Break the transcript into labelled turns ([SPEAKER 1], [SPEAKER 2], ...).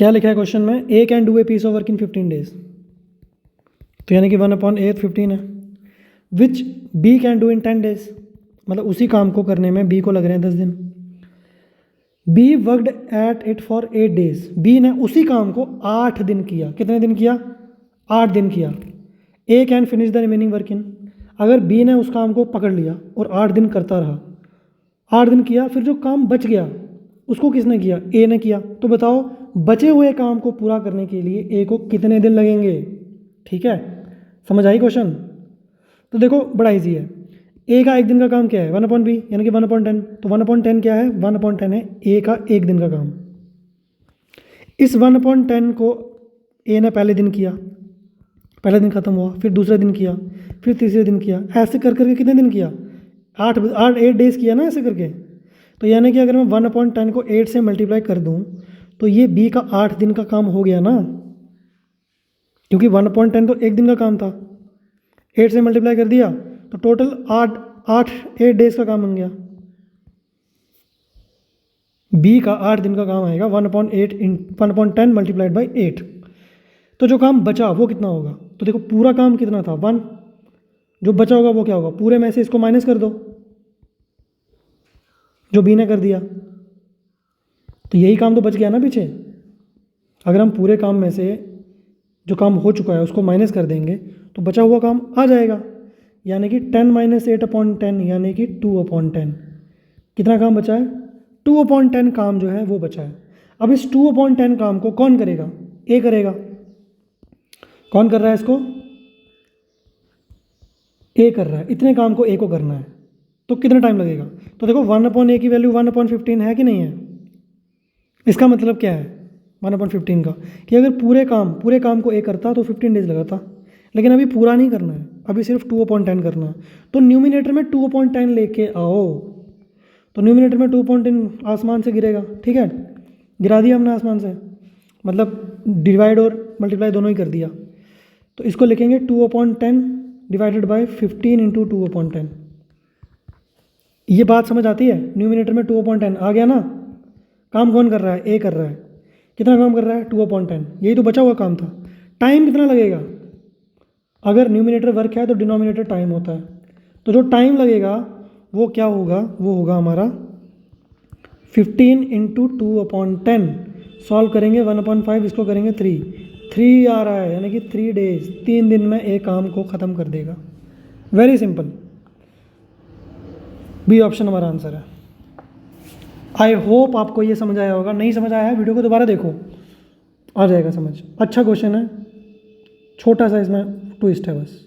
[SPEAKER 1] क्या लिखा है क्वेश्चन में, A can do a piece of work in 15 days, तो यानी कि 1/8 15 है। Which B can do in 10 days, मतलब उसी काम को करने में बी को लग रहे हैं 10 दिन। B worked at it for 8 days, B ने उसी काम को 8 दिन किया। कितने दिन किया? 8 दिन किया। A can finish the remaining work in, अगर बी ने उस काम को पकड़ लिया और 8 दिन करता रहा, 8 दिन किया, फिर जो काम बच गया उसको किसने किया? ए ने किया। तो बताओ बचे हुए काम को पूरा करने के लिए ए को कितने दिन लगेंगे? ठीक है, समझ आई क्वेश्चन? तो देखो बड़ा इजी है। ए का एक दिन का काम क्या है? 1/b यानी कि 1/10। तो 1/10 क्या है? 1/10 है ए का एक दिन का काम। इस 1/10 को ए ने पहले दिन किया, पहला दिन खत्म हुआ, फिर दूसरे दिन किया, फिर तीसरे दिन किया, ऐसे कर करके कितने दिन किया? 8 डेज किया ना ऐसे करके। तो यानी कि अगर मैं 1/10 को 8 से मल्टीप्लाई कर दूं तो ये बी का 8 दिन का काम हो गया ना, क्योंकि 1/10 तो एक दिन का काम था, 8 से मल्टीप्लाई कर दिया तो टोटल 8 डेज का काम बन गया। बी का 8 दिन का काम आएगा 1/10 मल्टीप्लाइड बाई 8। तो जो काम बचा वो कितना होगा? तो देखो पूरा काम कितना था? 1। जो बचा होगा वो क्या होगा? पूरे में से इसको माइनस कर दो जो बी ने कर दिया, तो यही काम तो बच गया ना पीछे। अगर हम पूरे काम में से जो काम हो चुका है उसको माइनस कर देंगे तो बचा हुआ काम आ जाएगा, यानी कि 10 - 8/10 यानी कि 2/10। कितना काम बचा है? 2/10 काम जो है वो बचा है। अब इस 2/10 काम को कौन करेगा? ए करेगा। कौन कर रहा है इसको? ए कर रहा है। इतने काम को ए को करना है, तो कितना टाइम लगेगा? तो देखो 1/a की वैल्यू 1/15 है कि नहीं है? इसका मतलब क्या है 1/15 का? कि अगर पूरे काम को ए करता तो 15 डेज लगाता, लेकिन अभी पूरा नहीं करना है, अभी सिर्फ 2/10 करना है। तो न्यूमिनेटर में 2/10 लेके आओ, तो न्यूमिनेटर में 2/10 आसमान से गिरेगा। ठीक है, गिरा दिया हमने आसमान से, मतलब डिवाइड और मल्टीप्लाई दोनों ही कर दिया। तो इसको लिखेंगे 2/10 डिवाइडेड बाई 15 इंटू 2/10। ये बात समझ आती है? न्यूमिनेटर में 2/10 आ गया ना। काम कौन कर रहा है? ए कर रहा है। कितना काम कर रहा है? 2/10। यही तो बचा हुआ काम था। टाइम कितना लगेगा? अगर न्यूमिनेटर वर्क है तो डिनोमिनेटर टाइम होता है, तो जो टाइम लगेगा वो क्या होगा? वो होगा हमारा 15 इंटू 2/10। सॉल्व करेंगे 1/5, इसको करेंगे 3 आ रहा है, यानी कि 3 डेज, 3 दिन में एक काम को ख़त्म कर देगा। वेरी सिंपल, बी ऑप्शन हमारा आंसर है। आई होप आपको ये समझ आया होगा। नहीं समझ आया है वीडियो को दोबारा देखो, आ जाएगा समझ। अच्छा क्वेश्चन है, छोटा सा इसमें ट्विस्ट है बस।